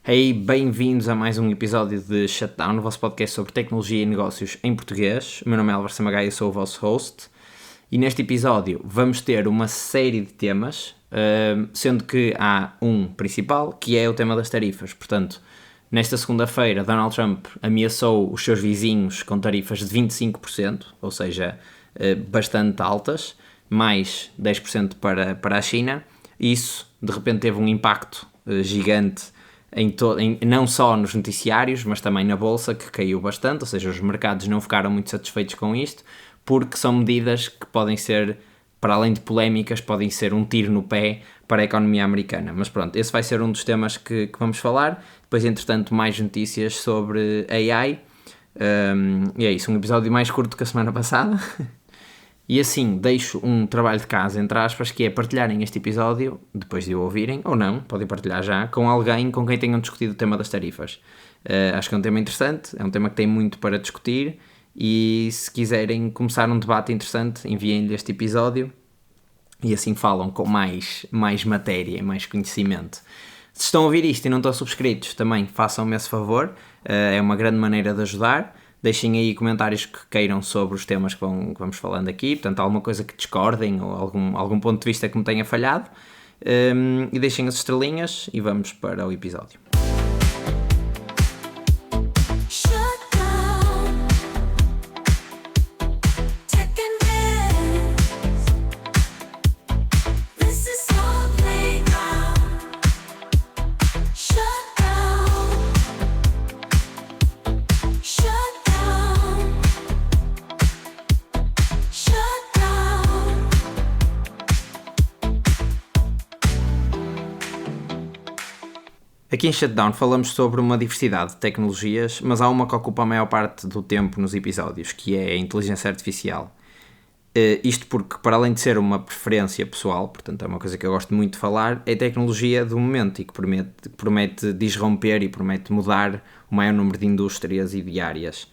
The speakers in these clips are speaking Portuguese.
Hey, bem-vindos a mais um episódio de Shutdown, o vosso podcast sobre tecnologia e negócios em português. O meu nome é Álvaro Samagaia, eu sou o vosso host. E neste episódio vamos ter uma série de temas, sendo que há um principal, que é o tema das tarifas. Portanto, nesta segunda-feira, Donald Trump ameaçou os seus vizinhos com tarifas de 25%, ou seja, bastante altas, mais 10% para a China. Isso, de repente, teve um impacto gigante não só nos noticiários, mas também na bolsa, que caiu bastante, ou seja, os mercados não ficaram muito satisfeitos com isto, porque são medidas que podem ser, para além de polémicas, podem ser um tiro no pé para a economia americana. Mas pronto, esse vai ser um dos temas que vamos falar. Depois, entretanto, mais notícias sobre AI. E é isso, um episódio mais curto que a semana passada. E assim, deixo um trabalho de casa, entre aspas, que é partilharem este episódio, depois de o ouvirem, ou não, podem partilhar já, com alguém com quem tenham discutido o tema das tarifas. Acho que é um tema interessante, é um tema que tem muito para discutir, e se quiserem começar um debate interessante, enviem-lhe este episódio, e assim falam com mais matéria, mais conhecimento. Se estão a ouvir isto e não estão subscritos, também façam-me esse favor, é uma grande maneira de ajudar. Deixem aí comentários que queiram sobre os temas que vamos falando aqui, portanto, alguma coisa que discordem ou algum ponto de vista que me tenha falhado, e deixem as estrelinhas e vamos para o episódio. Aqui em Shutdown falamos sobre uma diversidade de tecnologias, mas há uma que ocupa a maior parte do tempo nos episódios, que é a inteligência artificial. Isto porque, para além de ser uma preferência pessoal, portanto é uma coisa que eu gosto muito de falar, é a tecnologia do momento e que promete disromper e promete mudar o maior número de indústrias e de áreas.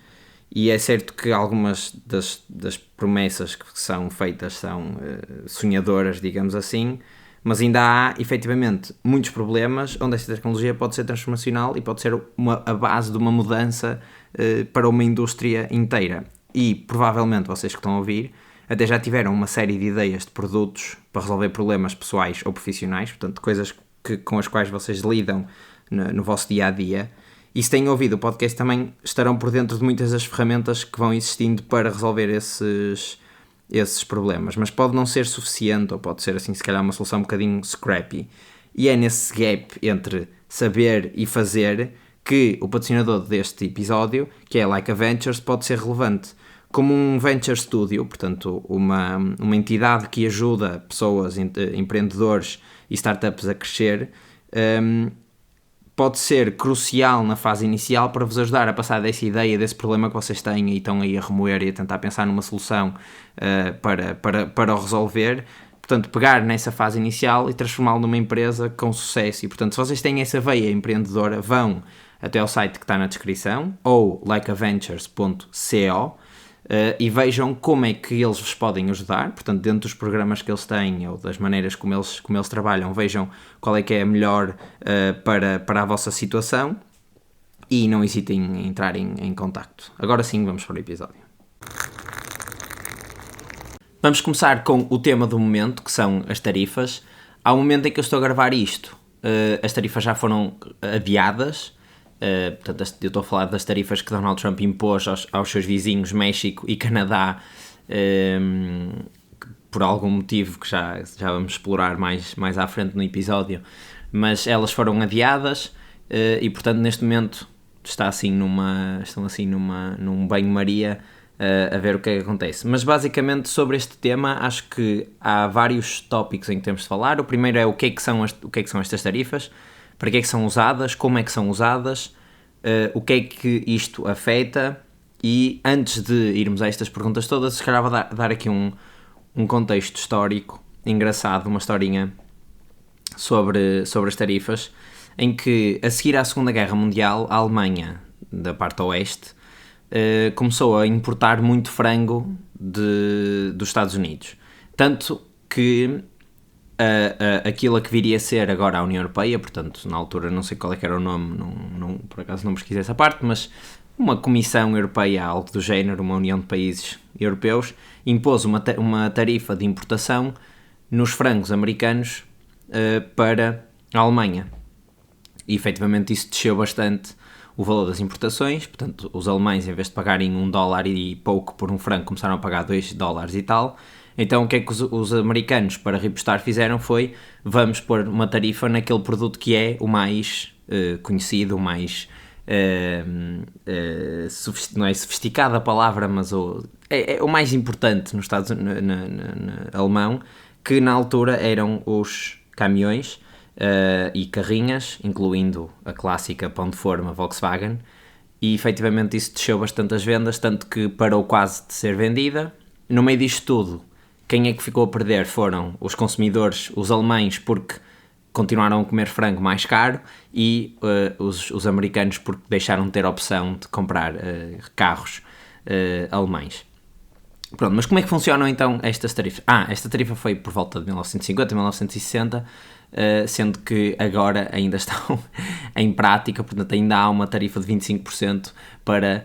E é certo que algumas das promessas que são feitas são sonhadoras, digamos assim, mas ainda há, efetivamente, muitos problemas onde esta tecnologia pode ser transformacional e pode ser a base de uma mudança para uma indústria inteira. E, provavelmente, vocês que estão a ouvir, até já tiveram uma série de ideias de produtos para resolver problemas pessoais ou profissionais, portanto, coisas com as quais vocês lidam no vosso dia-a-dia. E se têm ouvido o podcast, também estarão por dentro de muitas das ferramentas que vão existindo para resolver esses problemas, mas pode não ser suficiente, ou pode ser assim, se calhar uma solução um bocadinho scrappy, e é nesse gap entre saber e fazer que o patrocinador deste episódio, que é Like a Ventures, pode ser relevante. Como um venture studio, portanto uma entidade que ajuda pessoas, empreendedores e startups a crescer, pode ser crucial na fase inicial para vos ajudar a passar dessa ideia, desse problema que vocês têm e estão aí a remoer e a tentar pensar numa solução para o resolver. Portanto, pegar nessa fase inicial e transformá-lo numa empresa com sucesso. E, portanto, se vocês têm essa veia empreendedora, vão até ao site que está na descrição, ou likeaventures.co, e vejam como é que eles vos podem ajudar. Portanto, dentro dos programas que eles têm ou das maneiras como eles trabalham, vejam qual é que é a melhor para a vossa situação e não hesitem em entrar em contacto. Agora sim, vamos para o episódio. Vamos começar com o tema do momento, que são as tarifas. Ao momento em que eu estou a gravar isto, as tarifas já foram adiadas. Portanto, eu estou a falar das tarifas que Donald Trump impôs aos seus vizinhos México e Canadá, por algum motivo que já vamos explorar mais à frente no episódio, mas elas foram adiadas e, portanto, neste momento estão assim num banho-maria a ver o que é que acontece. Mas basicamente sobre este tema acho que há vários tópicos em que temos de falar. O primeiro é o que é que são estas tarifas, para que é que são usadas, como é que são usadas, o que é que isto afeta, e antes de irmos a estas perguntas todas, se calhar vou dar aqui um contexto histórico engraçado, uma historinha sobre as tarifas, em que a seguir à Segunda Guerra Mundial, a Alemanha, da parte oeste, começou a importar muito frango dos Estados Unidos. Tanto que aquilo a que viria a ser agora a União Europeia, portanto, na altura não sei qual é que era o nome, por acaso não pesquisei essa parte, mas uma Comissão Europeia, algo do género, uma União de Países Europeus, impôs uma tarifa de importação nos frangos americanos para a Alemanha. E efetivamente isso desceu bastante o valor das importações, portanto os alemães, em vez de pagarem $1 e pouco por um frango, começaram a pagar $2 e tal. Então o que é que os americanos, para repostar, fizeram foi: vamos pôr uma tarifa naquele produto que é o mais conhecido, o mais não é sofisticada a palavra, mas é o mais importante no Estados alemão, que na altura eram os caminhões e carrinhas, incluindo a clássica pão de forma Volkswagen, e efetivamente isso desceu bastante as vendas, tanto que parou quase de ser vendida. No meio disto tudo, quem é que ficou a perder foram os consumidores, os alemães, porque continuaram a comer frango mais caro, e os americanos, porque deixaram de ter a opção de comprar carros alemães. Pronto, mas como é que funcionam então estas tarifas? Esta tarifa foi por volta de 1950, 1960, sendo que agora ainda estão em prática, portanto ainda há uma tarifa de 25% para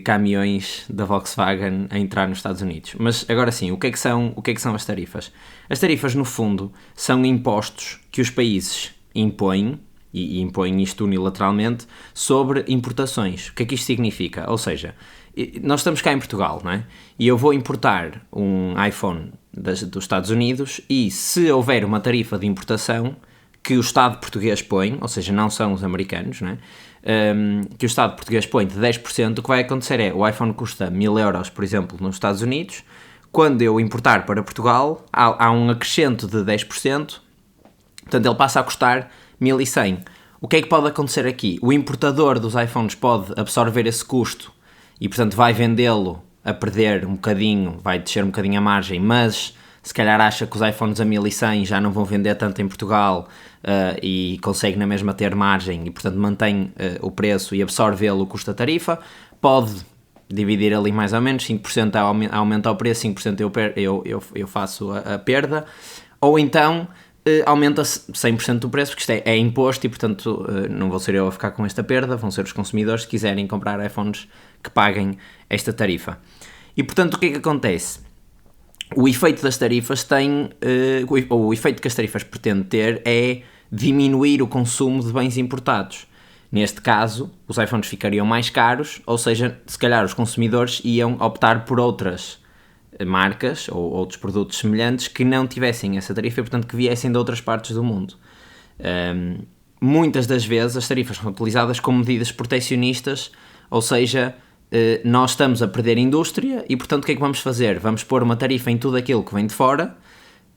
caminhões da Volkswagen a entrar nos Estados Unidos. Mas agora sim, o que é que são as tarifas? As tarifas, no fundo, são impostos que os países impõem, e impõem isto unilateralmente, sobre importações. O que é que isto significa? Ou seja, nós estamos cá em Portugal, não é? E eu vou importar um iPhone dos Estados Unidos, e se houver uma tarifa de importação que o Estado português põe, ou seja, não são os americanos, não é? Que o Estado português põe de 10%, o que vai acontecer é: o iPhone custa 1.000€, por exemplo, nos Estados Unidos. Quando eu importar para Portugal, há um acrescento de 10%, portanto ele passa a custar 1.100. O que é que pode acontecer aqui? O importador dos iPhones pode absorver esse custo e, portanto, vai vendê-lo a perder um bocadinho, vai descer um bocadinho a margem, mas se calhar acha que os iPhones a 1.100 já não vão vender tanto em Portugal e consegue na mesma ter margem e, portanto, mantém o preço e absorve-lo o custo da tarifa. Pode dividir ali mais ou menos, 5% aumenta o preço, 5% eu faço a perda, ou então aumenta 100% do preço, porque isto é imposto e, portanto, não vou ser eu a ficar com esta perda, vão ser os consumidores, se quiserem comprar iPhones, que paguem esta tarifa. E, portanto, o que é que acontece? O efeito das tarifas o efeito que as tarifas pretendem ter é diminuir o consumo de bens importados. Neste caso, os iPhones ficariam mais caros, ou seja, se calhar os consumidores iam optar por outras marcas ou outros produtos semelhantes que não tivessem essa tarifa e, portanto, que viessem de outras partes do mundo. Muitas das vezes as tarifas são utilizadas como medidas proteccionistas, ou seja, nós estamos a perder indústria e, portanto, o que é que vamos fazer? Vamos pôr uma tarifa em tudo aquilo que vem de fora,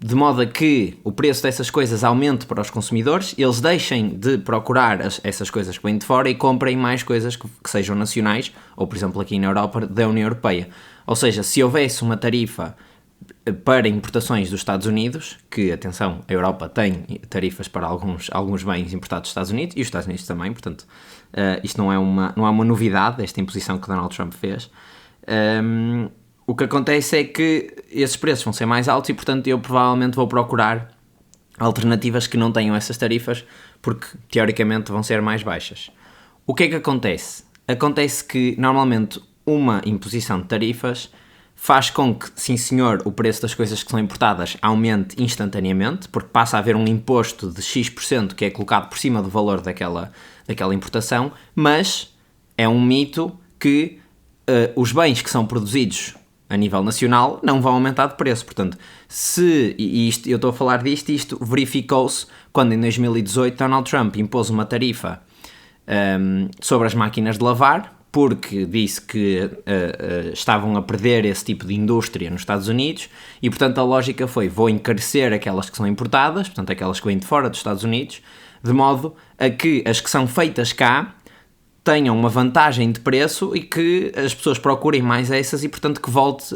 de modo a que o preço dessas coisas aumente para os consumidores, eles deixem de procurar essas coisas que vêm de fora e comprem mais coisas que sejam nacionais, ou, por exemplo, aqui na Europa, da União Europeia. Ou seja, se houvesse uma tarifa para importações dos Estados Unidos, que, atenção, a Europa tem tarifas para alguns bens importados dos Estados Unidos, e os Estados Unidos também, portanto, isto não é uma novidade, esta imposição que Donald Trump fez. O que acontece é que esses preços vão ser mais altos e, portanto, eu provavelmente vou procurar alternativas que não tenham essas tarifas, porque, teoricamente, vão ser mais baixas. O que é que acontece? Acontece que, normalmente, uma imposição de tarifas faz com que, sim senhor, o preço das coisas que são importadas aumente instantaneamente, porque passa a haver um imposto de X% que é colocado por cima do valor daquela importação, mas é um mito que os bens que são produzidos a nível nacional não vão aumentar de preço. Portanto, eu estou a falar isto verificou-se quando em 2018 Donald Trump impôs uma tarifa sobre as máquinas de lavar, porque disse que estavam a perder esse tipo de indústria nos Estados Unidos e, portanto, a lógica foi: vou encarecer aquelas que são importadas, portanto, aquelas que vêm de fora dos Estados Unidos, de modo a que as que são feitas cá tenham uma vantagem de preço e que as pessoas procurem mais essas e, portanto, que volte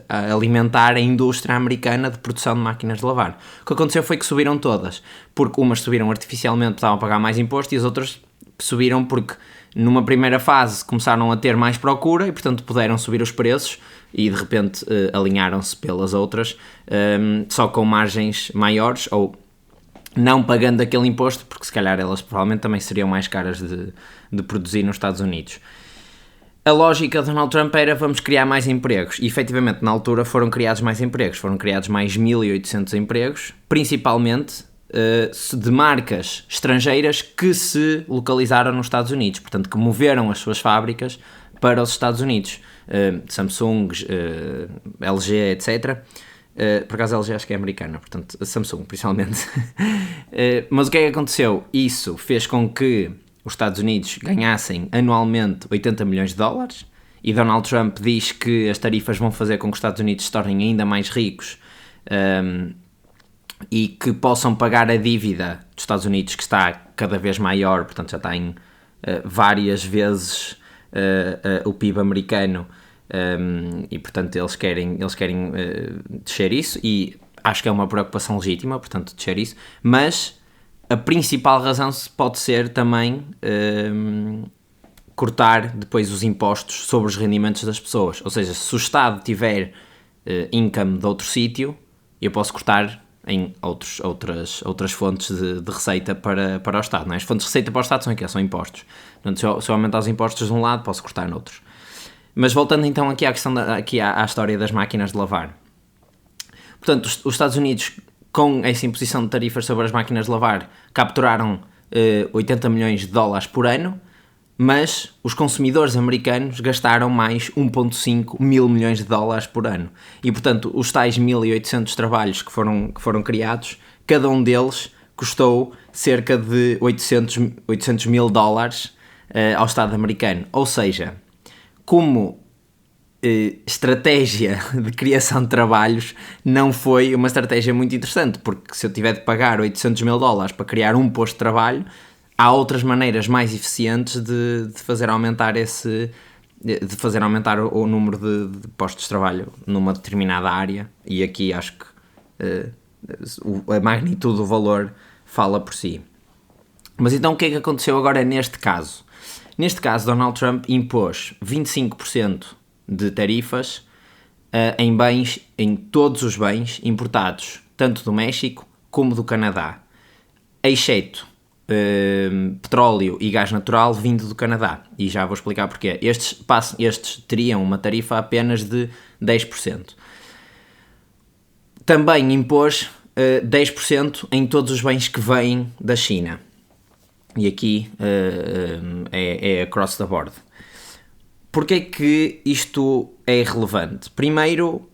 a alimentar a indústria americana de produção de máquinas de lavar. O que aconteceu foi que subiram todas, porque umas subiram artificialmente, estavam a pagar mais imposto, e as outras subiram porque numa primeira fase começaram a ter mais procura e, portanto, puderam subir os preços e de repente alinharam-se pelas outras, só com margens maiores, ou não pagando aquele imposto, porque se calhar elas provavelmente também seriam mais caras de produzir nos Estados Unidos. A lógica de Donald Trump era: vamos criar mais empregos, e efetivamente na altura foram criados mais empregos, foram criados mais 1.800 empregos, principalmente de marcas estrangeiras que se localizaram nos Estados Unidos, portanto que moveram as suas fábricas para os Estados Unidos, Samsung, LG, etc. Por acaso a LG acho que é americana, portanto a Samsung principalmente. Mas o que é que aconteceu? Isso fez com que os Estados Unidos ganhassem anualmente 80 milhões de dólares, e Donald Trump diz que as tarifas vão fazer com que os Estados Unidos se tornem ainda mais ricos, e que possam pagar a dívida dos Estados Unidos, que está cada vez maior, portanto já está em várias vezes o PIB americano, e portanto eles querem descer isso, e acho que é uma preocupação legítima, portanto, descer isso, mas a principal razão pode ser também cortar depois os impostos sobre os rendimentos das pessoas, ou seja, se o Estado tiver income de outro sítio, eu posso cortar em outras fontes de receita para o Estado, não é? As fontes de receita para o Estado são aqui, são impostos. Portanto, se eu aumentar os impostos de um lado, posso cortar noutros. Mas voltando então aqui à questão à história das máquinas de lavar. Portanto, os Estados Unidos, com essa imposição de tarifas sobre as máquinas de lavar, capturaram 80 milhões de dólares por ano, mas os consumidores americanos gastaram mais 1,5 mil milhões de dólares por ano. E, portanto, os tais 1.800 trabalhos que foram criados, cada um deles custou cerca de 800 mil dólares ao Estado americano. Ou seja, como estratégia de criação de trabalhos, não foi uma estratégia muito interessante, porque se eu tiver de pagar 800 mil dólares para criar um posto de trabalho, há outras maneiras mais eficientes de fazer aumentar o número de postos de trabalho numa determinada área, e aqui acho que a magnitude do valor fala por si. Mas então o que é que aconteceu agora neste caso? Neste caso, Donald Trump impôs 25% de tarifas em todos os bens importados, tanto do México como do Canadá, exceto petróleo e gás natural vindo do Canadá, e já vou explicar porquê. Estes teriam uma tarifa apenas de 10%. Também impôs 10% em todos os bens que vêm da China, e aqui é across the board. Porquê que isto é relevante? Primeiro,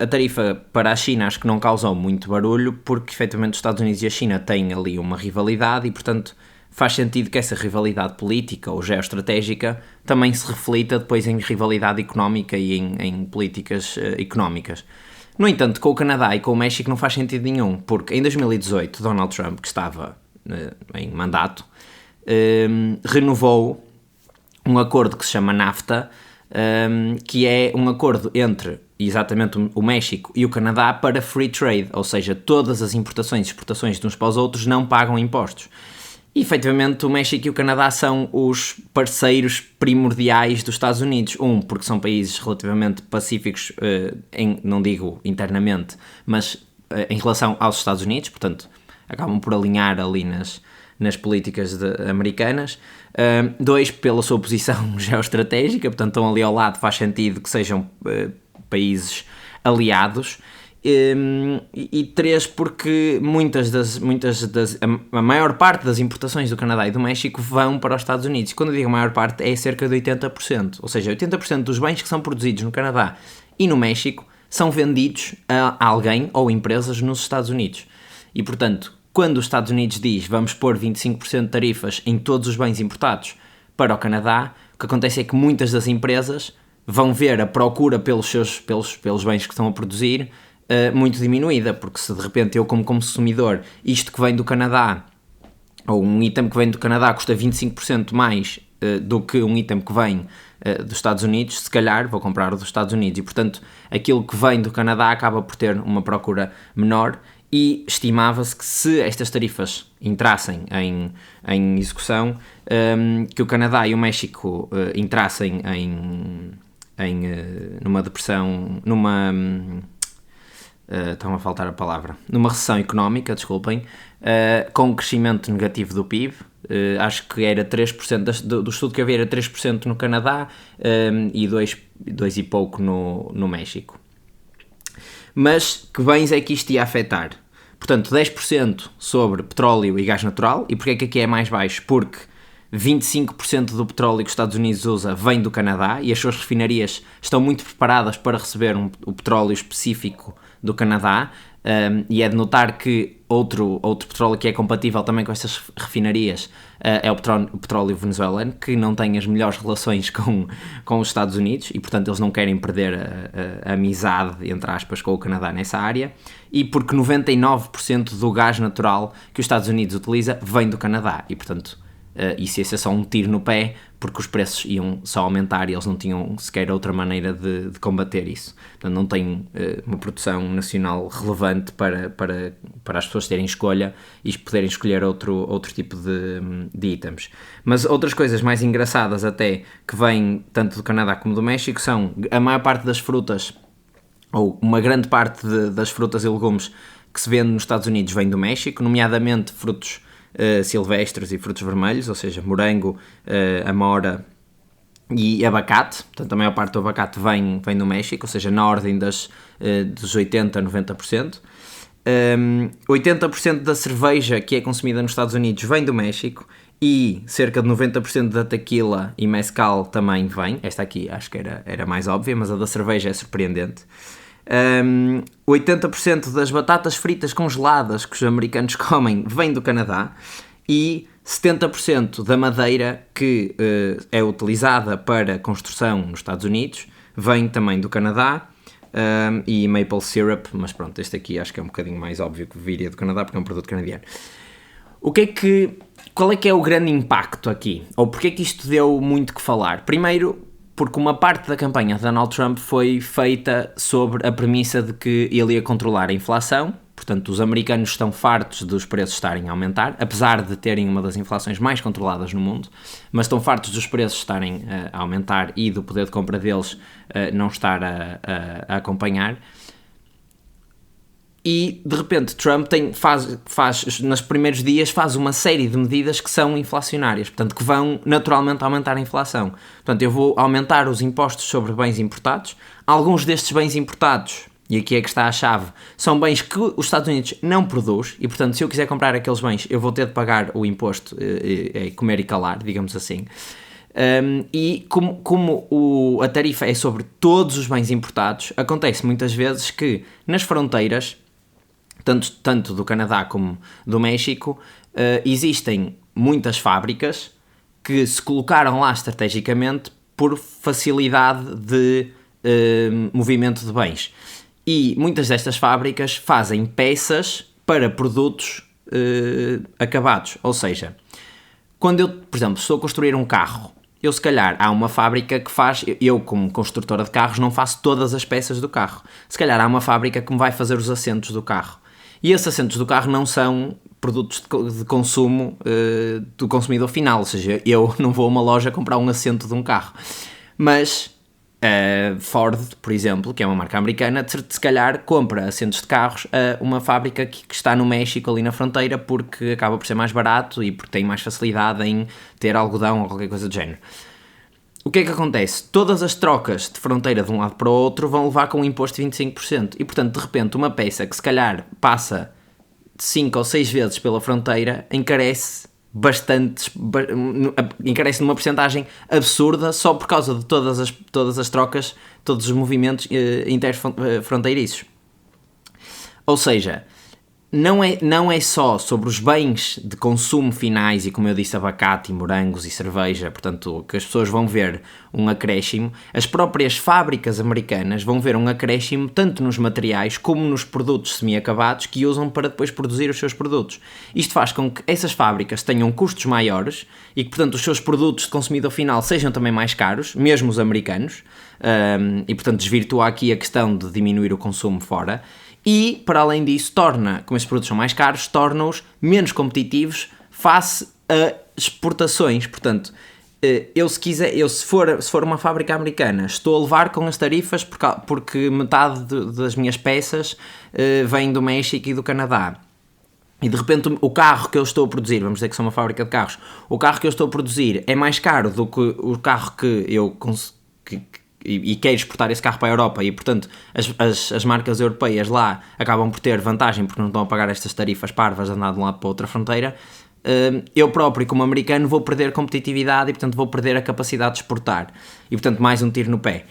a tarifa para a China acho que não causou muito barulho, porque efetivamente os Estados Unidos e a China têm ali uma rivalidade, e portanto faz sentido que essa rivalidade política ou geoestratégica também se reflita depois em rivalidade económica e em políticas económicas. No entanto, com o Canadá e com o México não faz sentido nenhum, porque em 2018 Donald Trump, que estava em mandato, renovou um acordo que se chama NAFTA, que é um acordo entre exatamente o México e o Canadá para free trade, ou seja, todas as importações e exportações de uns para os outros não pagam impostos. E, efetivamente, o México e o Canadá são os parceiros primordiais dos Estados Unidos. Porque são países relativamente pacíficos, não digo internamente, mas em relação aos Estados Unidos, portanto, acabam por alinhar ali nas políticas americanas. 2, pela sua posição geoestratégica, portanto, estão ali ao lado, faz sentido que sejam países aliados. E 3, porque a maior parte das importações do Canadá e do México vão para os Estados Unidos. Quando eu digo a maior parte, é cerca de 80%. Ou seja, 80% dos bens que são produzidos no Canadá e no México são vendidos a alguém ou empresas nos Estados Unidos. E, portanto, quando os Estados Unidos diz vamos pôr 25% de tarifas em todos os bens importados para o Canadá, o que acontece é que muitas das empresas vão ver a procura pelos bens que estão a produzir muito diminuída, porque se de repente eu como consumidor, isto que vem do Canadá, ou um item que vem do Canadá custa 25% mais do que um item que vem dos Estados Unidos, se calhar vou comprar o dos Estados Unidos, e portanto aquilo que vem do Canadá acaba por ter uma procura menor, e estimava-se que se estas tarifas entrassem em execução, que o Canadá e o México entrassem numa depressão, estão a faltar a palavra, numa recessão económica, desculpem, com um crescimento negativo do PIB. Acho que era 3%, do estudo que havia era 3% no Canadá e 2 e pouco no México. Mas que bens é que isto ia afetar? Portanto, 10% sobre petróleo e gás natural. E porquê é que aqui é mais baixo? Porque 25% do petróleo que os Estados Unidos usa vem do Canadá e as suas refinarias estão muito preparadas para receber o petróleo específico do Canadá, e é de notar que outro petróleo que é compatível também com estas refinarias é o petróleo venezuelano, que não tem as melhores relações com os Estados Unidos e, portanto, eles não querem perder a amizade, entre aspas, com o Canadá nessa área, e porque 99% do gás natural que os Estados Unidos utiliza vem do Canadá e, portanto, isso ia ser só um tiro no pé, porque os preços iam só aumentar e eles não tinham sequer outra maneira de combater isso. Portanto, não tem uma produção nacional relevante para as pessoas terem escolha e poderem escolher outro tipo de itens. Mas outras coisas mais engraçadas até, que vêm tanto do Canadá como do México, são a maior parte das frutas, ou uma grande parte das frutas e legumes que se vende nos Estados Unidos vem do México, nomeadamente frutos silvestres e frutos vermelhos, ou seja, morango, amora e abacate. Portanto, a maior parte do abacate vem do México, ou seja, na ordem dos 80% a 90%. 80% da cerveja que é consumida nos Estados Unidos vem do México e cerca de 90% da tequila e mezcal também vem. Esta aqui acho que era mais óbvia, mas a da cerveja é surpreendente. 80% das batatas fritas congeladas que os americanos comem vem do Canadá e 70% da madeira que é utilizada para construção nos Estados Unidos vem também do Canadá, e maple syrup, mas pronto, este aqui acho que é um bocadinho mais óbvio que viria do Canadá porque é um produto canadiano. Qual é que é o grande impacto aqui? Ou porque é que isto deu muito que falar? Primeiro, porque uma parte da campanha de Donald Trump foi feita sobre a premissa de que ele ia controlar a inflação. Portanto, os americanos estão fartos dos preços estarem a aumentar, apesar de terem uma das inflações mais controladas no mundo, mas estão fartos dos preços estarem a aumentar e do poder de compra deles não estar a acompanhar. E, de repente, Trump nos primeiros dias, faz uma série de medidas que são inflacionárias, portanto, que vão naturalmente aumentar a inflação. Portanto, eu vou aumentar os impostos sobre bens importados. Alguns destes bens importados, e aqui é que está a chave, são bens que os Estados Unidos não produz, e, portanto, se eu quiser comprar aqueles bens, eu vou ter de pagar o imposto, comer e calar, digamos assim. E como a tarifa é sobre todos os bens importados, acontece muitas vezes que nas fronteiras, tanto do Canadá como do México, existem muitas fábricas que se colocaram lá estrategicamente por facilidade de movimento de bens. E muitas destas fábricas fazem peças para produtos acabados. Ou seja, quando eu, por exemplo, estou a construir um carro, eu se calhar há uma fábrica que faz, eu como construtora de carros não faço todas as peças do carro. Se calhar há uma fábrica que me vai fazer os assentos do carro. E esses assentos do carro não são produtos de consumo do consumidor final, ou seja, eu não vou a uma loja comprar um assento de um carro. Mas Ford, por exemplo, que é uma marca americana, se calhar compra assentos de carros a uma fábrica que está no México, ali na fronteira, porque acaba por ser mais barato e porque tem mais facilidade em ter algodão ou qualquer coisa do género. O que é que acontece? Todas as trocas de fronteira de um lado para o outro vão levar com um imposto de 25%. E, portanto, de repente, uma peça que se calhar passa 5 ou 6 vezes pela fronteira encarece numa porcentagem absurda só por causa de todas as trocas, todos os movimentos interfronteiriços. Ou seja, não é só sobre os bens de consumo finais e, como eu disse, abacate, morangos e cerveja, portanto, que as pessoas vão ver um acréscimo. As próprias fábricas americanas vão ver um acréscimo tanto nos materiais como nos produtos semi-acabados que usam para depois produzir os seus produtos. Isto faz com que essas fábricas tenham custos maiores e que, portanto, os seus produtos de consumidor final sejam também mais caros, mesmo os americanos, e, portanto, desvirtua aqui a questão de diminuir o consumo fora. E, para além disso, como estes produtos são mais caros, torna-os menos competitivos face a exportações. Portanto, se for uma fábrica americana, estou a levar com as tarifas porque metade das minhas peças vem do México e do Canadá. E de repente o carro que eu estou a produzir, vamos dizer que sou uma fábrica de carros, o carro que eu estou a produzir é mais caro do que o carro que eu e quero exportar esse carro para a Europa, e portanto as marcas europeias lá acabam por ter vantagem porque não estão a pagar estas tarifas parvas de andar de um lado para outra fronteira. Eu próprio, como americano, vou perder competitividade e portanto vou perder a capacidade de exportar, e portanto mais um tiro no pé.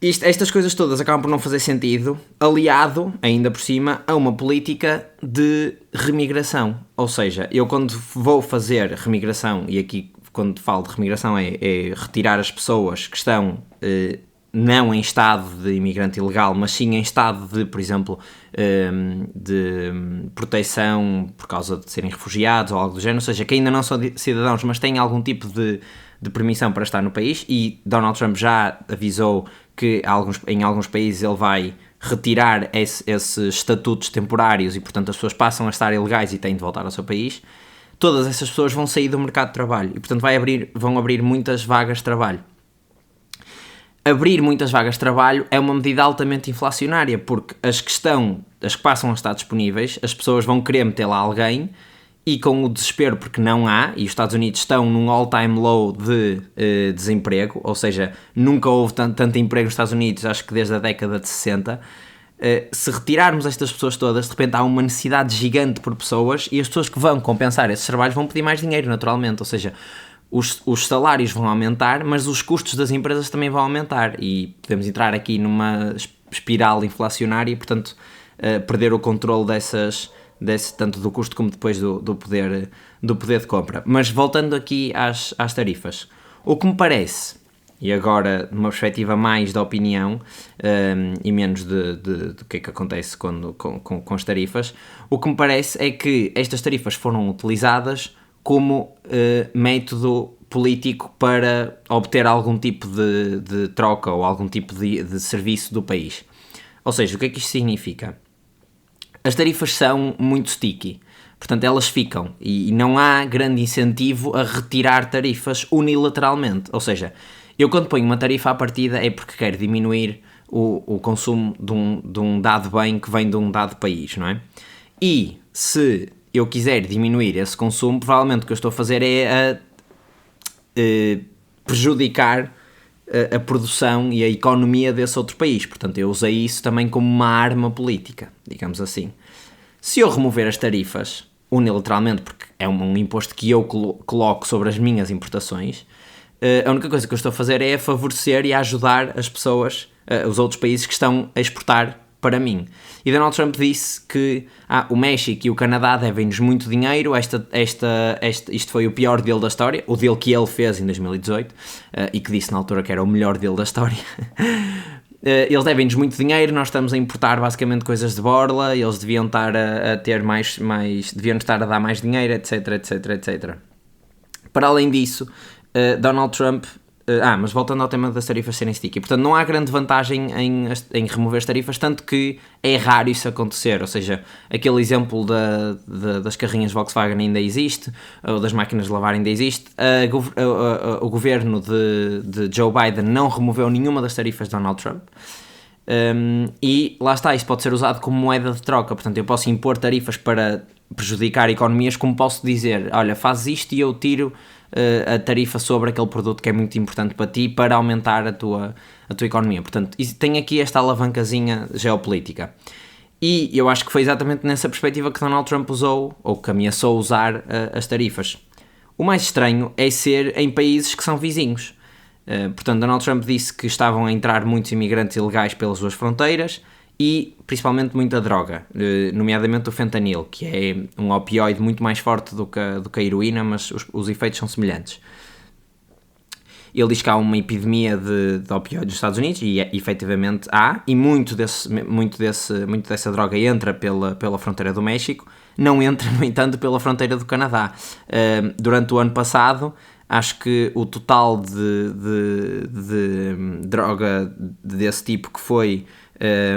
Estas coisas todas acabam por não fazer sentido, aliado, ainda por cima, a uma política de remigração. Ou seja, eu quando vou fazer remigração, e aqui quando falo de remigração é retirar as pessoas que estão não em estado de imigrante ilegal, mas sim em estado de, por exemplo, de proteção por causa de serem refugiados ou algo do género, ou seja, que ainda não são cidadãos, mas têm algum tipo de permissão para estar no país, e Donald Trump já avisou que em alguns países ele vai retirar esses estatutos temporários e, portanto, as pessoas passam a estar ilegais e têm de voltar ao seu país. Todas essas pessoas vão sair do mercado de trabalho e, portanto, vão abrir muitas vagas de trabalho. Abrir muitas vagas de trabalho é uma medida altamente inflacionária, porque as que passam a estar disponíveis, as pessoas vão querer meter lá alguém, e com o desespero porque não há, e os Estados Unidos estão num all-time low de desemprego, ou seja, nunca houve tanto emprego nos Estados Unidos, acho que desde a década de 60, se retirarmos estas pessoas todas, de repente há uma necessidade gigante por pessoas, e as pessoas que vão compensar esses trabalhos vão pedir mais dinheiro, naturalmente, ou seja, os salários vão aumentar, mas os custos das empresas também vão aumentar, e podemos entrar aqui numa espiral inflacionária e, portanto, perder o controle tanto do custo como depois do poder de compra. Mas voltando aqui às tarifas, o que me parece, e agora numa perspectiva mais da opinião e menos do que é que acontece com as tarifas, o que me parece é que estas tarifas foram utilizadas como método político para obter algum tipo de troca ou algum tipo de serviço do país. Ou seja, o que é que isto significa? As tarifas são muito sticky, portanto elas ficam, e não há grande incentivo a retirar tarifas unilateralmente. Ou seja, eu quando ponho uma tarifa à partida é porque quero diminuir o consumo de um dado bem que vem de um dado país, não é? E se eu quiser diminuir esse consumo, provavelmente o que eu estou a fazer é prejudicar a produção e a economia desse outro país. Portanto, eu usei isso também como uma arma política, digamos assim. Se eu remover as tarifas unilateralmente, porque é um imposto que eu coloco sobre as minhas importações, a única coisa que eu estou a fazer é favorecer e ajudar as pessoas, os outros países que estão a exportar para mim. E Donald Trump disse que o México e o Canadá devem-nos muito dinheiro, isto foi o pior deal da história, o deal que ele fez em 2018, e que disse na altura que era o melhor deal da história. Eles devem-nos muito dinheiro, nós estamos a importar basicamente coisas de borla, eles deviam estar a ter deviam estar a dar mais dinheiro, etc, etc, etc. Para além disso, Donald Trump... mas voltando ao tema das tarifas serem sticky, portanto não há grande vantagem em remover as tarifas, tanto que é raro isso acontecer, ou seja, aquele exemplo das carrinhas Volkswagen ainda existe, ou das máquinas de lavar ainda existe. O governo de Joe Biden não removeu nenhuma das tarifas de Donald Trump, e lá está, isso pode ser usado como moeda de troca. Portanto, eu posso impor tarifas para prejudicar economias, como posso dizer, olha, faz isto e eu tiro a tarifa sobre aquele produto que é muito importante para ti, para aumentar a tua economia. Portanto, tem aqui esta alavancazinha geopolítica. E eu acho que foi exatamente nessa perspectiva que Donald Trump usou, ou que ameaçou usar as tarifas. O mais estranho é ser em países que são vizinhos. Portanto, Donald Trump disse que estavam a entrar muitos imigrantes ilegais pelas suas fronteiras, e principalmente muita droga, nomeadamente o fentanil, que é um opioide muito mais forte do que a heroína, mas os efeitos são semelhantes. Ele diz que há uma epidemia de opioides nos Estados Unidos, e efetivamente há, e muito dessa droga entra pela fronteira do México, não entra, no entanto, pela fronteira do Canadá. Durante o ano passado, acho que o total de droga desse tipo que foi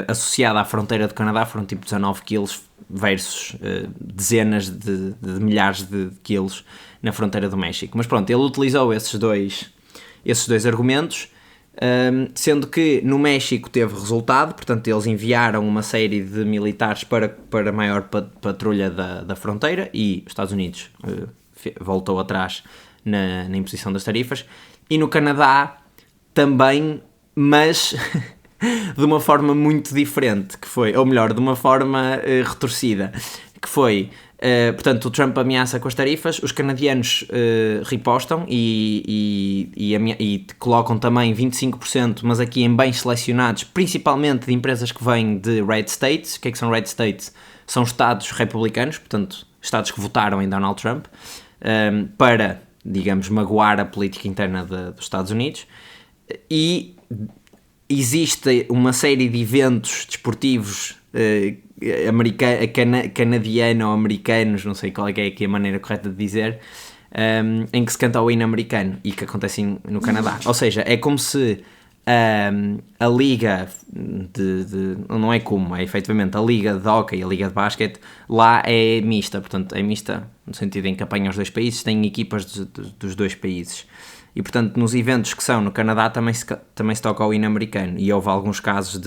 associada à fronteira do Canadá foram tipo 19 quilos versus dezenas de milhares de quilos na fronteira do México. Mas pronto, ele utilizou esses dois argumentos, sendo que no México teve resultado, portanto eles enviaram uma série de militares para a maior patrulha da fronteira e os Estados Unidos voltou atrás na imposição das tarifas. E no Canadá também, mas de uma forma muito diferente, que foi, ou melhor, de uma forma retorcida, que foi, portanto, o Trump ameaça com as tarifas, os canadianos ripostam e colocam também 25%, mas aqui em bens selecionados, principalmente de empresas que vêm de red states. O que é que são red states? São estados republicanos, portanto, estados que votaram em Donald Trump, para, digamos, magoar a política interna dos Estados Unidos. E existe uma série de eventos desportivos canadiano-americanos, não sei qual é aqui a maneira correta de dizer, em que se canta o hino americano e que acontecem no Canadá. Ou seja, é como se a liga não é como, é efetivamente a liga de hóquei e a liga de basquete lá é mista, portanto é mista no sentido em que apanha os dois países, tem equipas dos dois países. E, portanto, nos eventos que são no Canadá também se toca o hino americano. E houve alguns casos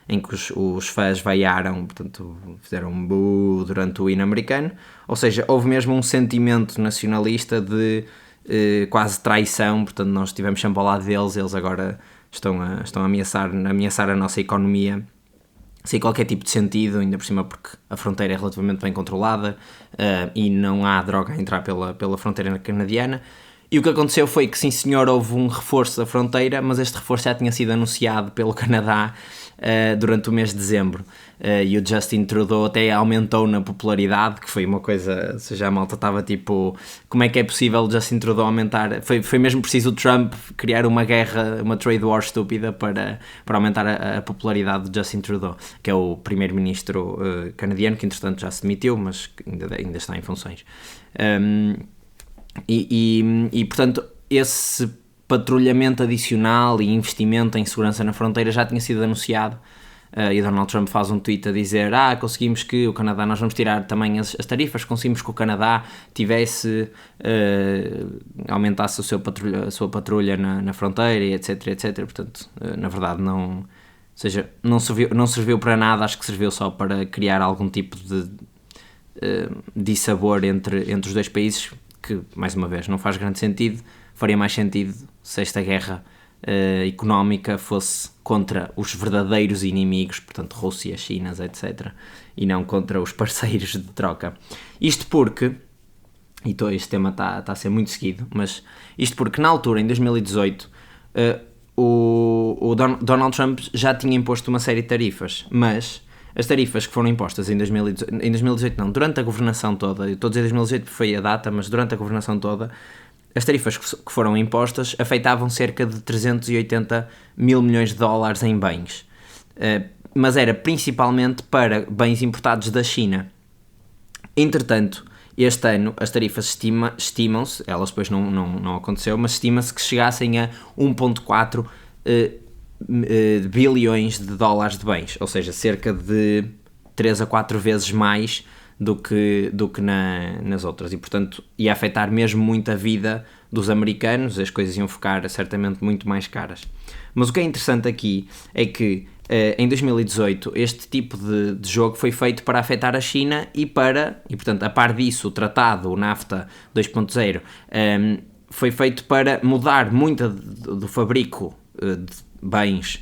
em que os fãs vaiaram, portanto, fizeram um boo durante o hino americano. Ou seja, houve mesmo um sentimento nacionalista de quase traição. Portanto, nós estivemos sempre ao lado deles, eles agora estão a ameaçar a nossa economia sem qualquer tipo de sentido, ainda por cima porque a fronteira é relativamente bem controlada e não há droga a entrar pela fronteira canadiana. E o que aconteceu foi que, sim senhor, houve um reforço da fronteira, mas este reforço já tinha sido anunciado pelo Canadá durante o mês de dezembro. E o Justin Trudeau até aumentou na popularidade, que foi uma coisa, ou seja, a malta estava tipo, como é que é possível o Justin Trudeau aumentar? Foi mesmo preciso o Trump criar uma guerra, uma trade war estúpida para aumentar a popularidade do Justin Trudeau, que é o primeiro-ministro canadiano, que entretanto já se demitiu, mas ainda está em funções. E portanto, esse patrulhamento adicional e investimento em segurança na fronteira já tinha sido anunciado, e Donald Trump faz um tweet a dizer: conseguimos que o Canadá, nós vamos tirar também as tarifas, conseguimos que o Canadá aumentasse a sua patrulha na fronteira, etc, etc. Portanto, na verdade não serviu para nada, acho que serviu só para criar algum tipo de dissabor entre os dois países, que, mais uma vez, não faz grande sentido. Faria mais sentido se esta guerra económica fosse contra os verdadeiros inimigos, portanto Rússia, China, etc., e não contra os parceiros de troca. Isto porque, este tema está a ser muito seguido, mas isto porque na altura, em 2018, o Donald Trump já tinha imposto uma série de tarifas, mas as tarifas que foram impostas em 2018 não, durante a governação toda, eu estou a dizer 2018 foi a data, mas durante a governação toda, as tarifas que foram impostas afetavam cerca de 380 mil milhões de dólares em bens, mas era principalmente para bens importados da China. Entretanto, este ano as tarifas estimam-se, elas depois não aconteceu, mas estima-se que chegassem a 1.4 bilhões de dólares de bens, ou seja, cerca de 3 a 4 vezes mais do que nas outras, e portanto ia afetar mesmo muito a vida dos americanos, as coisas iam ficar certamente muito mais caras. Mas o que é interessante aqui é que em 2018 este tipo de jogo foi feito para afetar a China e portanto, a par disso, o tratado, o NAFTA 2.0, foi feito para mudar muito do fabrico de bens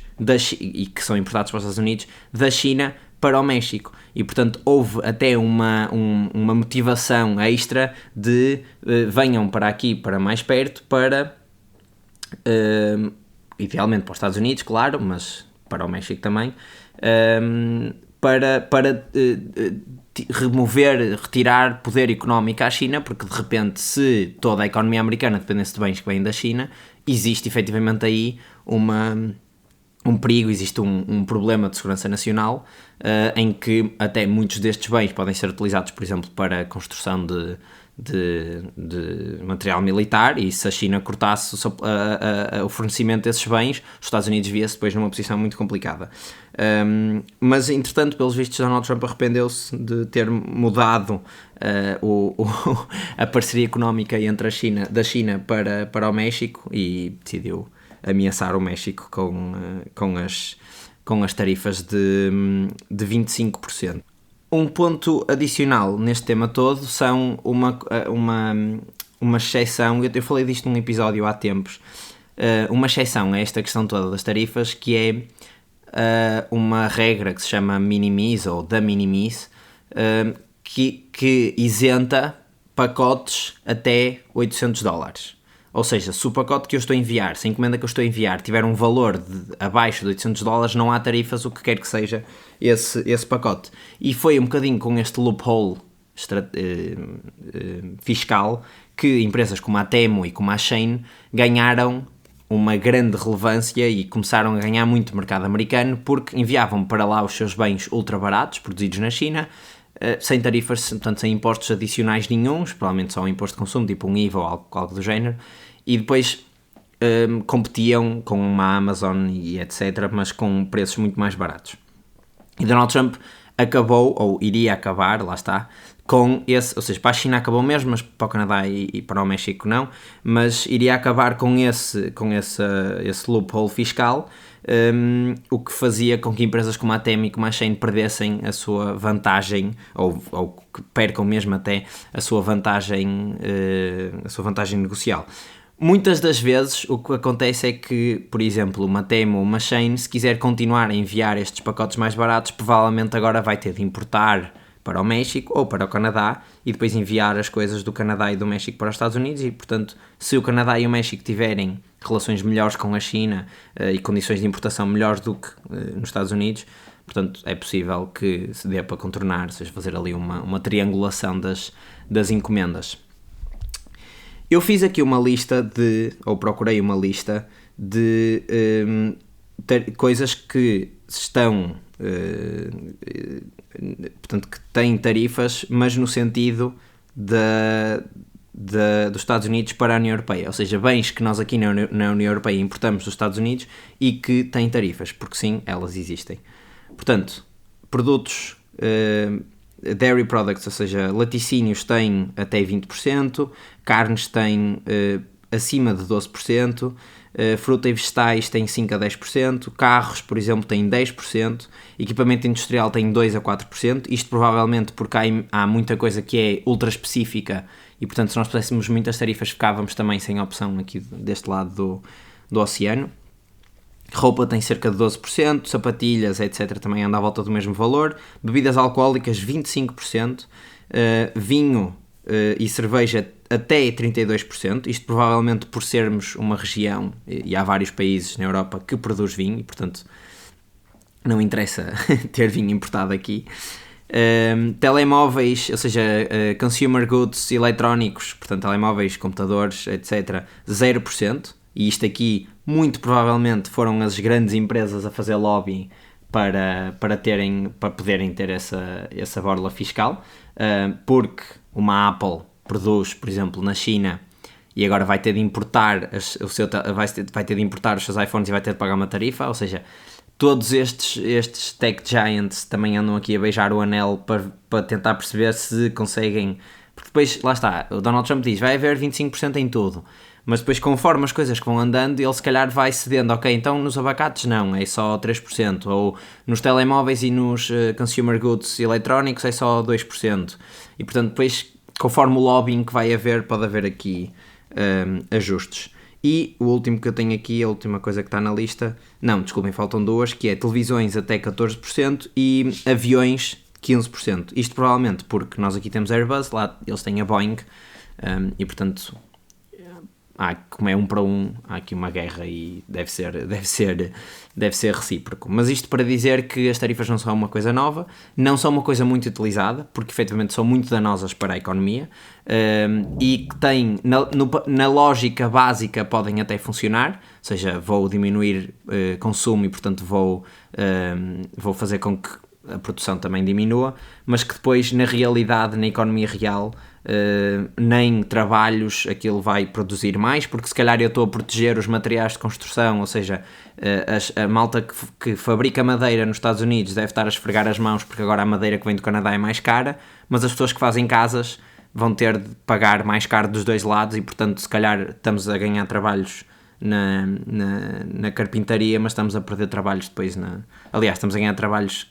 e que são importados para os Estados Unidos da China para o México, e portanto houve até uma motivação extra de venham para aqui, para mais perto, para idealmente para os Estados Unidos, claro, mas para o México também, para retirar poder económico à China, porque de repente, se toda a economia americana dependesse de bens que vêm da China, existe efetivamente aí um perigo, existe um problema de segurança nacional, em que até muitos destes bens podem ser utilizados, por exemplo, para a construção de material militar, e se a China cortasse o fornecimento desses bens, os Estados Unidos via-se depois numa posição muito complicada. Mas, entretanto, pelos vistos, Donald Trump arrependeu-se de ter mudado a parceria económica entre da China para o México, e decidiu ameaçar o México com as tarifas de 25%. Um ponto adicional neste tema todo são uma exceção, eu falei disto num episódio há tempos, uma exceção a esta questão toda das tarifas, que é uma regra que se chama minimis ou de minimis, que isenta pacotes até $800. Ou seja, se o pacote que eu estou a enviar, se a encomenda que eu estou a enviar tiver um valor abaixo de $800, não há tarifas, o que quer que seja esse pacote. E foi um bocadinho com este loophole fiscal que empresas como a Temu e como a Shein ganharam uma grande relevância e começaram a ganhar muito mercado americano, porque enviavam para lá os seus bens ultra baratos, produzidos na China, sem tarifas, portanto sem impostos adicionais nenhuns, provavelmente só um imposto de consumo, tipo um IVA ou algo do género, e depois competiam com uma Amazon e etc., mas com preços muito mais baratos. E Donald Trump acabou, ou iria acabar, lá está, com esse, ou seja, para a China acabou mesmo, mas para o Canadá e para o México não, mas iria acabar com esse loophole fiscal, o que fazia com que empresas como a Temu e como a Shein perdessem a sua vantagem, ou que percam mesmo até a sua vantagem negocial. Muitas das vezes o que acontece é que, por exemplo, uma Temu ou uma Shein, se quiser continuar a enviar estes pacotes mais baratos, provavelmente agora vai ter de importar para o México ou para o Canadá e depois enviar as coisas do Canadá e do México para os Estados Unidos, e portanto, se o Canadá e o México tiverem relações melhores com a China e condições de importação melhores do que nos Estados Unidos, portanto é possível que se dê para contornar, ou seja, fazer ali uma triangulação das encomendas. Eu fiz aqui uma lista procurei uma lista de coisas que estão, portanto, que têm tarifas, mas no sentido dos Estados Unidos para a União Europeia, ou seja, bens que nós aqui na União Europeia importamos dos Estados Unidos e que têm tarifas, porque sim, elas existem. Portanto, produtos dairy products, ou seja, laticínios, têm até 20%, carnes têm acima de 12%, fruta e vegetais têm 5 a 10%, carros, por exemplo, têm 10%, equipamento industrial tem 2 a 4%, isto provavelmente porque há muita coisa que é ultra específica e, portanto, se nós puséssemos muitas tarifas ficávamos também sem opção aqui deste lado do oceano. Roupa tem cerca de 12%, sapatilhas, etc. também anda à volta do mesmo valor, bebidas alcoólicas 25%, vinho e cerveja até 32%, isto provavelmente por sermos uma região, e há vários países na Europa que produz vinho, e portanto não interessa ter vinho importado aqui. Telemóveis, ou seja, consumer goods eletrónicos, portanto telemóveis, computadores, etc., 0%, e isto aqui muito provavelmente foram as grandes empresas a fazer lobby para poderem ter essa borla fiscal, porque uma Apple produz, por exemplo, na China e agora vai ter de importar vai ter de importar os seus iPhones e vai ter de pagar uma tarifa, ou seja, todos estes tech giants também andam aqui a beijar o anel para tentar perceber se conseguem, porque depois, lá está, o Donald Trump diz, vai haver 25% em tudo, mas depois conforme as coisas que vão andando, ele se calhar vai cedendo, ok, então nos abacates não, é só 3%, ou nos telemóveis e nos consumer goods eletrónicos é só 2%, e portanto depois, conforme o lobbying que vai haver, pode haver aqui ajustes. E o último que eu tenho aqui, a última coisa que está na lista, não, desculpem, faltam duas, que é televisões até 14% e aviões 15%. Isto provavelmente porque nós aqui temos Airbus, lá eles têm a Boeing, e portanto como é 1 para 1, há aqui uma guerra e deve ser recíproco. Mas isto para dizer que as tarifas não são uma coisa nova, não são uma coisa muito utilizada, porque efetivamente são muito danosas para a economia, e que têm, na lógica básica, podem até funcionar, ou seja, vou diminuir consumo e portanto vou fazer com que a produção também diminua, mas que depois na realidade, na economia real, nem trabalhos aquilo vai produzir mais, porque se calhar eu estou a proteger os materiais de construção, ou seja, a malta que fabrica madeira nos Estados Unidos deve estar a esfregar as mãos porque agora a madeira que vem do Canadá é mais cara, mas as pessoas que fazem casas vão ter de pagar mais caro dos dois lados e portanto se calhar estamos a ganhar trabalhos na carpintaria, mas estamos a perder trabalhos depois aliás, estamos a ganhar trabalhos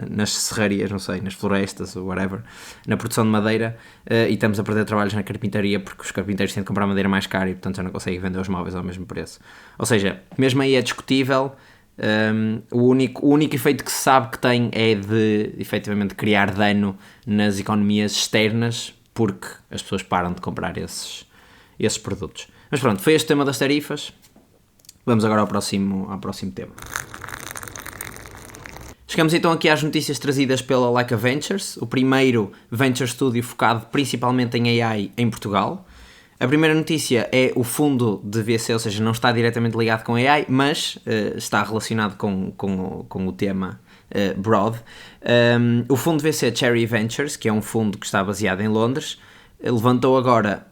nas serrarias, não sei, nas florestas ou whatever, na produção de madeira, e estamos a perder trabalhos na carpintaria porque os carpinteiros têm de comprar madeira mais cara e portanto já não conseguem vender os móveis ao mesmo preço. Ou seja, mesmo aí é discutível. O único efeito que se sabe que tem é de efetivamente criar dano nas economias externas porque as pessoas param de comprar esses produtos. Mas pronto, foi este o tema das tarifas. Vamos agora ao próximo tema. Chegamos então aqui às notícias trazidas pela Leica Ventures, o primeiro venture studio focado principalmente em AI em Portugal. A primeira notícia é o fundo de VC, ou seja, não está diretamente ligado com AI, mas está relacionado com o tema broad. O fundo VC Cherry Ventures, que é um fundo que está baseado em Londres, levantou agora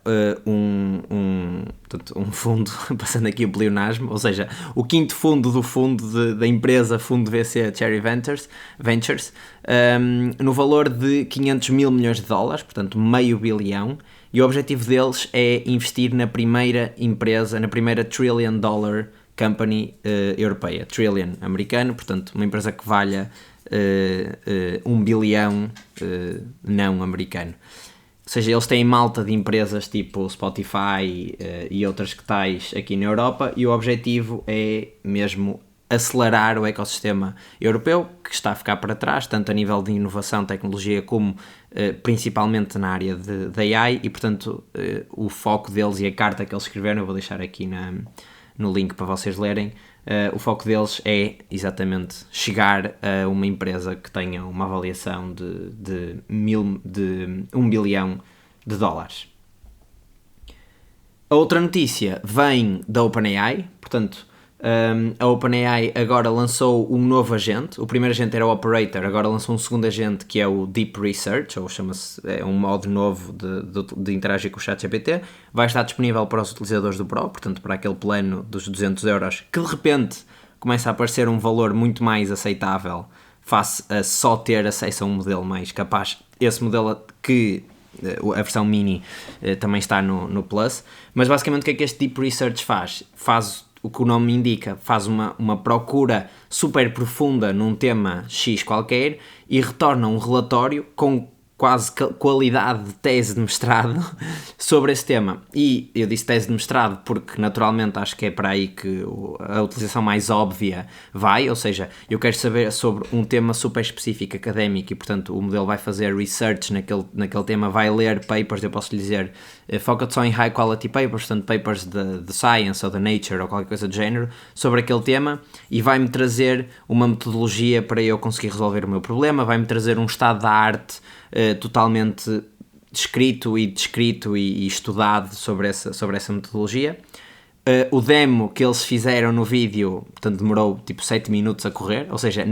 um fundo, passando aqui o pleonasmo, ou seja, o quinto fundo do fundo da empresa Fundo VC Cherry Ventures, no valor de 500 mil milhões de dólares, portanto meio bilhão, e o objetivo deles é investir na primeira empresa, na primeira trillion dollar company europeia, trillion americano, portanto uma empresa que valha 1 bilhão não americano. Ou seja, eles têm malta de empresas tipo Spotify e outras que tais aqui na Europa, e o objetivo é mesmo acelerar o ecossistema europeu, que está a ficar para trás, tanto a nível de inovação, tecnologia, como principalmente na área da AI, e portanto o foco deles e a carta que eles escreveram, eu vou deixar aqui no link para vocês lerem, o foco deles é exatamente chegar a uma empresa que tenha uma avaliação de 1 bilhão de dólares. A outra notícia vem da OpenAI, portanto, a OpenAI agora lançou um novo agente. O primeiro agente era o Operator, agora lançou um segundo agente que é o Deep Research, ou chama-se, é um modo novo de interagir com o ChatGPT. Vai estar disponível para os utilizadores do Pro, portanto para aquele plano dos 200 euros, que de repente começa a aparecer um valor muito mais aceitável face a só ter acesso a um modelo mais capaz. Esse modelo que a versão mini também está no Plus, mas basicamente o que é que este Deep Research faz? Faz o que o nome indica, faz uma procura super profunda num tema X qualquer e retorna um relatório com quase qualidade de tese de mestrado sobre esse tema. E eu disse tese de mestrado porque naturalmente acho que é para aí que a utilização mais óbvia vai, ou seja, eu quero saber sobre um tema super específico académico e portanto o modelo vai fazer research naquele tema, vai ler papers, eu posso lhe dizer foca-te só em high quality papers, portanto papers de Science ou de Nature ou qualquer coisa do género sobre aquele tema, e vai-me trazer uma metodologia para eu conseguir resolver o meu problema, vai-me trazer um estado da arte totalmente escrito e descrito e estudado sobre essa metodologia. O demo que eles fizeram no vídeo, portanto, demorou tipo 7 minutos a correr, ou seja,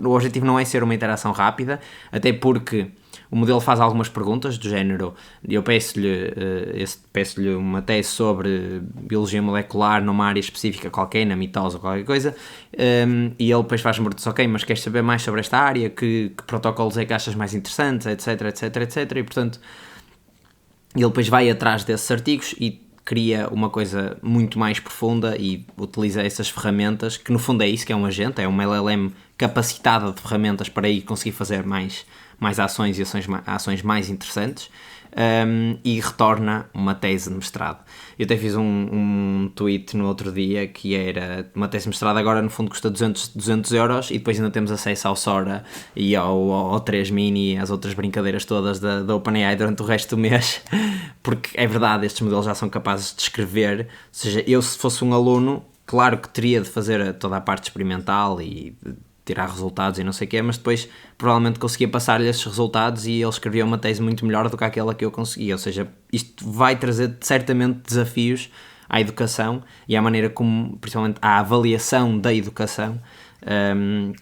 o objetivo não é ser uma interação rápida, até porque o modelo faz algumas perguntas do género, eu peço-lhe uma tese sobre biologia molecular numa área específica qualquer, na mitose ou qualquer coisa, e ele depois faz-me perguntas, ok, mas queres saber mais sobre esta área, que protocolos é que achas mais interessantes, etc, e portanto ele depois vai atrás desses artigos e cria uma coisa muito mais profunda e utiliza essas ferramentas, que no fundo é isso que é um agente, é uma LLM capacitada de ferramentas para aí conseguir fazer mais ações e ações mais interessantes, e retorna uma tese de mestrado. Eu até fiz um tweet no outro dia que era uma tese de mestrado, agora no fundo custa 200 euros, e depois ainda temos acesso ao Sora e ao 3 Mini e às outras brincadeiras todas da OpenAI durante o resto do mês, porque é verdade, estes modelos já são capazes de escrever. Ou seja, eu, se fosse um aluno, claro que teria de fazer toda a parte experimental e tirar resultados e não sei o quê, mas depois provavelmente conseguia passar-lhe esses resultados e ele escrevia uma tese muito melhor do que aquela que eu conseguia. Ou seja, isto vai trazer certamente desafios à educação e à maneira como, principalmente à avaliação da educação,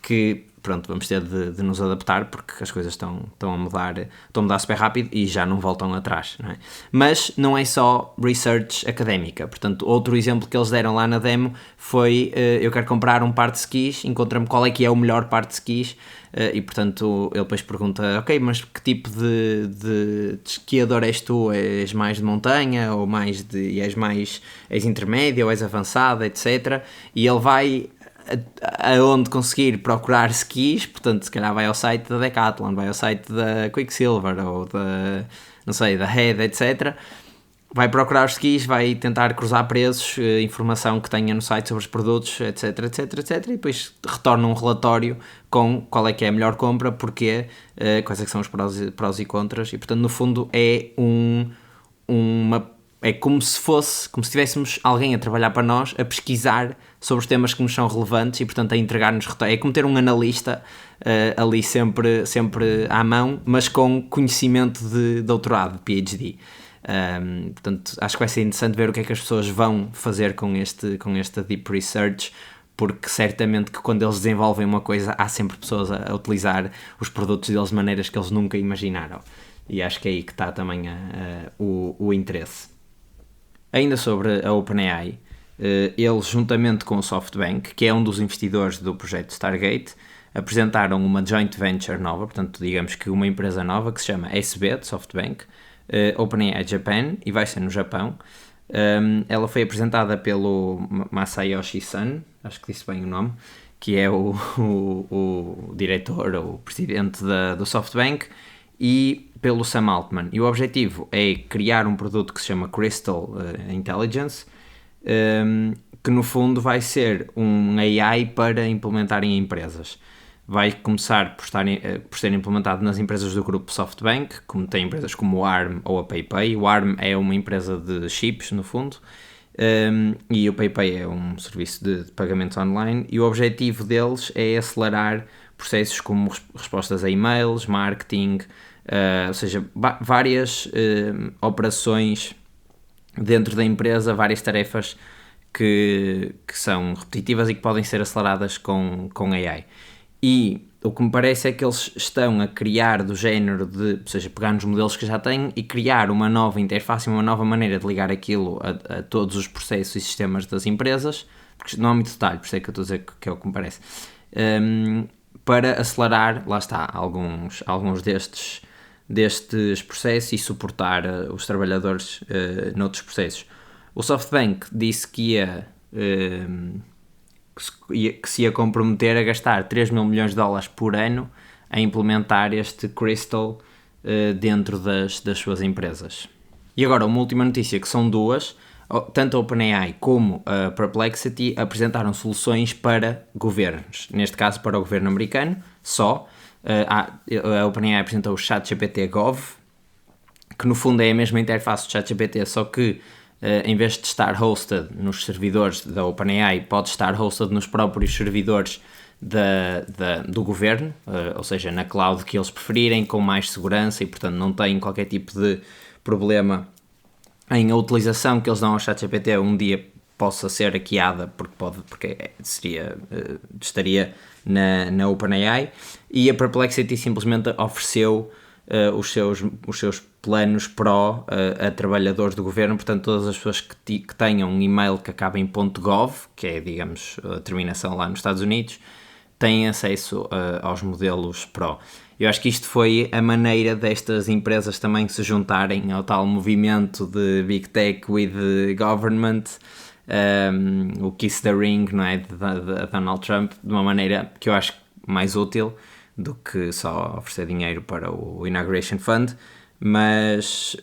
que pronto, vamos ter de nos adaptar, porque as coisas estão a mudar super rápido e já não voltam atrás, não é? Mas não é só research académica. Portanto, outro exemplo que eles deram lá na demo foi, eu quero comprar um par de skis, encontra-me qual é que é o melhor par de skis, e portanto ele depois pergunta, ok, mas que tipo de esquiador és tu? És mais de montanha ou és intermédia ou és avançada, etc. E ele vai aonde conseguir procurar skis, portanto se calhar vai ao site da Decathlon, vai ao site da Quicksilver ou da Head, etc. Vai procurar os skis, vai tentar cruzar preços, informação que tenha no site sobre os produtos, etc, etc, e depois retorna um relatório com qual é que é a melhor compra, porquê, quais é que são os prós e contras, e portanto no fundo é é como se tivéssemos alguém a trabalhar para nós, a pesquisar sobre os temas que nos são relevantes e, portanto, a entregar-nos relatórios. É como ter um analista ali sempre à mão, mas com conhecimento de doutorado, de PhD. Portanto, acho que vai ser interessante ver o que é que as pessoas vão fazer com esta Deep Research, porque certamente que quando eles desenvolvem uma coisa, há sempre pessoas a utilizar os produtos deles de maneiras que eles nunca imaginaram. E acho que é aí que está também o interesse. Ainda sobre a OpenAI, eles, juntamente com o SoftBank, que é um dos investidores do projeto Stargate, apresentaram uma joint venture nova, portanto, digamos que uma empresa nova que se chama SB, de SoftBank, OpenAI Japan, e vai ser no Japão. Ela foi apresentada pelo Masayoshi Son, acho que disse bem o nome, que é o diretor, ou presidente do SoftBank, e pelo Sam Altman. E o objetivo é criar um produto que se chama Crystal Intelligence, que no fundo vai ser um AI para implementar em empresas. Vai começar por ser implementado nas empresas do grupo SoftBank, como tem empresas como o ARM ou a PayPay. O ARM é uma empresa de chips, no fundo, e o PayPay é um serviço de pagamentos online, e o objetivo deles é acelerar processos como respostas a e-mails, marketing, ou seja, várias operações dentro da empresa, várias tarefas que são repetitivas e que podem ser aceleradas com AI. E o que me parece é que eles estão a criar do género de, ou seja, pegar nos modelos que já têm e criar uma nova interface, uma nova maneira de ligar aquilo a todos os processos e sistemas das empresas, porque não há muito detalhe, por isso é que eu estou a dizer que é o que me parece, para acelerar, lá está, alguns destes processos e suportar os trabalhadores noutros processos. O SoftBank disse que se ia comprometer a gastar 3 mil milhões de dólares por ano a implementar este Crystal dentro das suas empresas. E agora, uma última notícia, que são duas. Tanto a OpenAI como a Perplexity apresentaram soluções para governos, neste caso para o governo americano, só. A OpenAI apresentou o ChatGPT Gov, que no fundo é a mesma interface do ChatGPT, só que em vez de estar hosted nos servidores da OpenAI, pode estar hosted nos próprios servidores do governo, ou seja, na cloud que eles preferirem, com mais segurança, e portanto não tem qualquer tipo de problema em a utilização que eles dão ao ChatGPT um dia possa ser hackeada, porque estaria na OpenAI, e a Perplexity simplesmente ofereceu os seus planos Pro a trabalhadores do governo. Portanto, todas as pessoas que tenham um e-mail que acaba em .gov, que é, digamos, a terminação lá nos Estados Unidos, têm acesso aos modelos Pro. Eu acho que isto foi a maneira destas empresas também se juntarem ao tal movimento de Big Tech with Government, o Kiss the Ring, não é, de Donald Trump, de uma maneira que eu acho mais útil do que só oferecer dinheiro para o Inauguration Fund, mas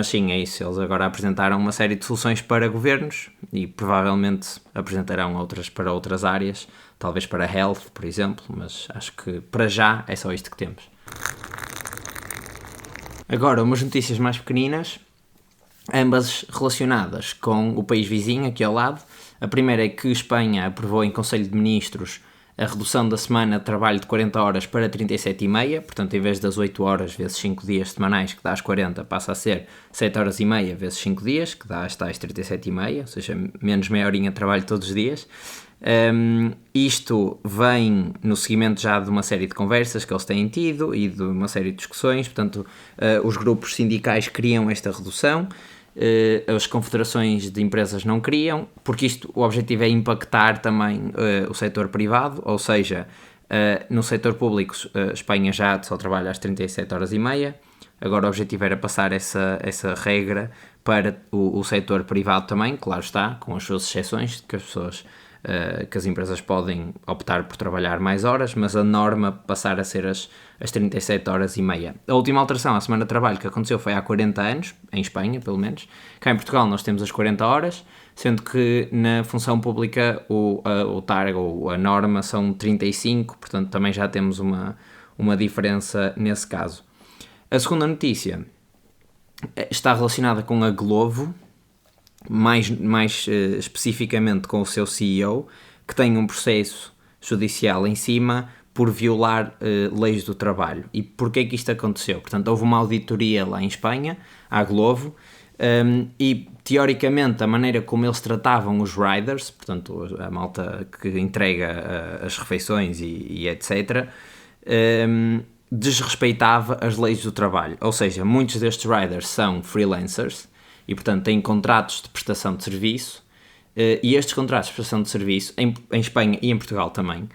sim, é isso. Eles agora apresentaram uma série de soluções para governos e provavelmente apresentarão outras para outras áreas, talvez para health, por exemplo, mas acho que para já é só isto que temos. Agora, umas notícias mais pequeninas, ambas relacionadas com o país vizinho aqui ao lado. A primeira é que Espanha aprovou em Conselho de Ministros a redução da semana de trabalho de 40 horas para 37,5, portanto, em vez das 8 horas vezes 5 dias semanais, que dá as 40, passa a ser 7 horas e meia vezes 5 dias, que dá as tais 37,5, ou seja, menos meia horinha de trabalho todos os dias. Isto vem no seguimento já de uma série de conversas que eles têm tido e de uma série de discussões, portanto, os grupos sindicais queriam esta redução, as confederações de empresas não queriam, porque o objetivo é impactar também o setor privado, ou seja, no setor público Espanha já só trabalha às 37 horas e meia, agora o objetivo era passar essa regra para o setor privado também, claro está, com as suas exceções, que as empresas podem optar por trabalhar mais horas, mas a norma passar a ser as 37 horas e meia. A última alteração à semana de trabalho que aconteceu foi há 40 anos, em Espanha pelo menos. Cá em Portugal nós temos as 40 horas, sendo que na função pública o target ou a norma são 35, portanto também já temos uma diferença nesse caso. A segunda notícia está relacionada com a Glovo, mais especificamente com o seu CEO, que tem um processo judicial em cima por violar leis do trabalho. E porquê que isto aconteceu? Portanto, houve uma auditoria lá em Espanha, à Glovo, e teoricamente a maneira como eles tratavam os riders, portanto a malta que entrega as refeições e etc., desrespeitava as leis do trabalho. Ou seja, muitos destes riders são freelancers, e, portanto, têm contratos de prestação de serviço, e estes contratos de prestação de serviço, em Espanha e em Portugal também,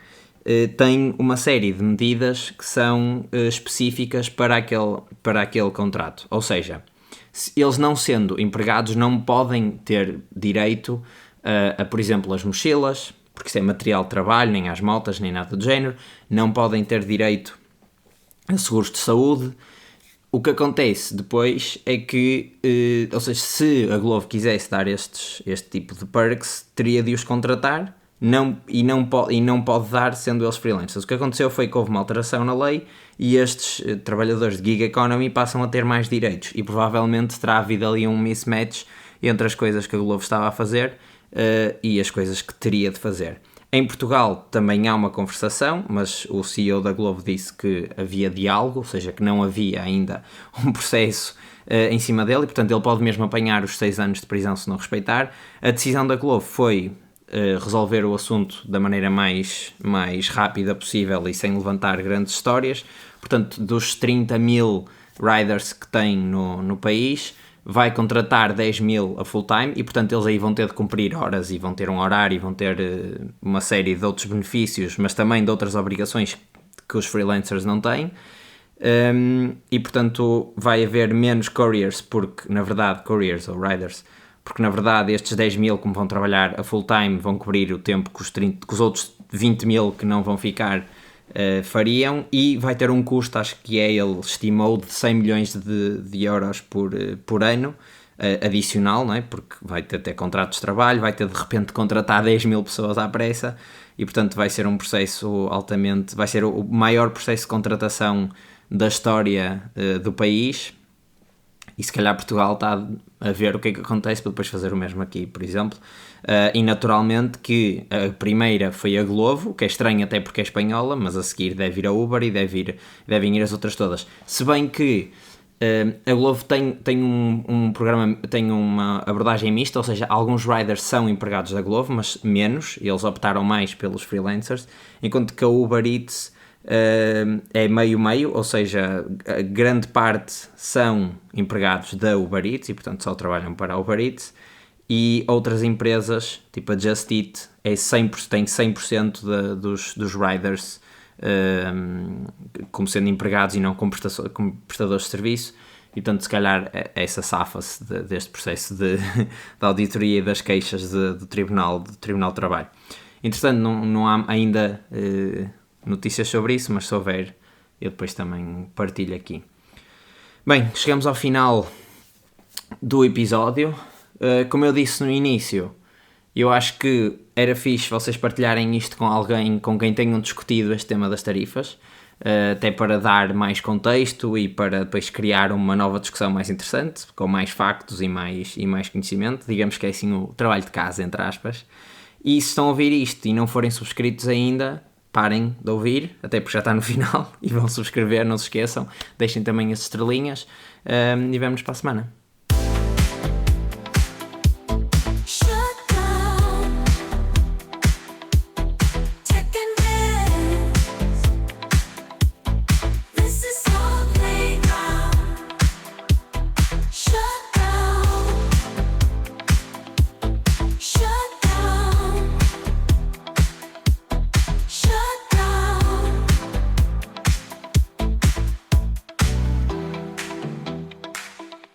têm uma série de medidas que são específicas para aquele contrato. Ou seja, eles não sendo empregados não podem ter direito a, por exemplo, as mochilas, porque isso é material de trabalho, nem às motas, nem nada do género, não podem ter direito a seguros de saúde. O que acontece depois é que, ou seja, se a Glovo quisesse dar este tipo de perks, teria de os contratar e não pode dar sendo eles freelancers. O que aconteceu foi que houve uma alteração na lei e estes trabalhadores de gig economy passam a ter mais direitos e provavelmente terá havido ali um mismatch entre as coisas que a Glovo estava a fazer e as coisas que teria de fazer. Em Portugal também há uma conversação, mas o CEO da Glovo disse que havia diálogo, ou seja, que não havia ainda um processo em cima dele, e portanto ele pode mesmo apanhar os 6 anos de prisão se não respeitar. A decisão da Glovo foi resolver o assunto da maneira mais rápida possível e sem levantar grandes histórias. Portanto, dos 30 mil riders que tem no país, vai contratar 10 mil a full time e, portanto, eles aí vão ter de cumprir horas e vão ter um horário e vão ter uma série de outros benefícios, mas também de outras obrigações que os freelancers não têm. E, portanto, vai haver menos couriers, porque, na verdade, couriers ou riders, porque, na verdade, estes 10 mil que vão trabalhar a full time vão cobrir o tempo que os outros 20 mil que não vão ficar fariam, e vai ter um custo, acho que ele estimou, de 100 milhões de euros por ano, adicional, não é? Porque vai ter contratos de trabalho, vai ter de repente contratar 10 mil pessoas à pressa, e portanto vai ser um processo vai ser o maior processo de contratação da história do país. E se calhar Portugal está a ver o que é que acontece para depois fazer o mesmo aqui, por exemplo. E naturalmente que a primeira foi a Glovo, que é estranho até porque é espanhola, mas a seguir deve ir a Uber e devem ir as outras todas. Se bem que a Glovo tem um programa, tem uma abordagem mista, ou seja, alguns riders são empregados da Glovo, mas menos, e eles optaram mais pelos freelancers, enquanto que a Uber Eats é meio-meio, ou seja, a grande parte são empregados da Uber Eats e portanto só trabalham para a Uber Eats, e outras empresas, tipo a Just Eat, tem 100% dos riders como sendo empregados e não como prestadores de serviço, e portanto se calhar essa safa-se deste processo de auditoria e das queixas do Tribunal de Trabalho. Entretanto, não há ainda notícias sobre isso, mas se houver, eu depois também partilho aqui. Bem, chegamos ao final do episódio. Como eu disse no início, eu acho que era fixe vocês partilharem isto com alguém com quem tenham discutido este tema das tarifas, até para dar mais contexto e para depois criar uma nova discussão mais interessante, com mais factos e mais conhecimento. Digamos que é assim o trabalho de casa, entre aspas. E se estão a ouvir isto e não forem subscritos ainda, parem de ouvir, até porque já está no final, e vão subscrever, não se esqueçam. Deixem também as estrelinhas e vemo-nos para a semana.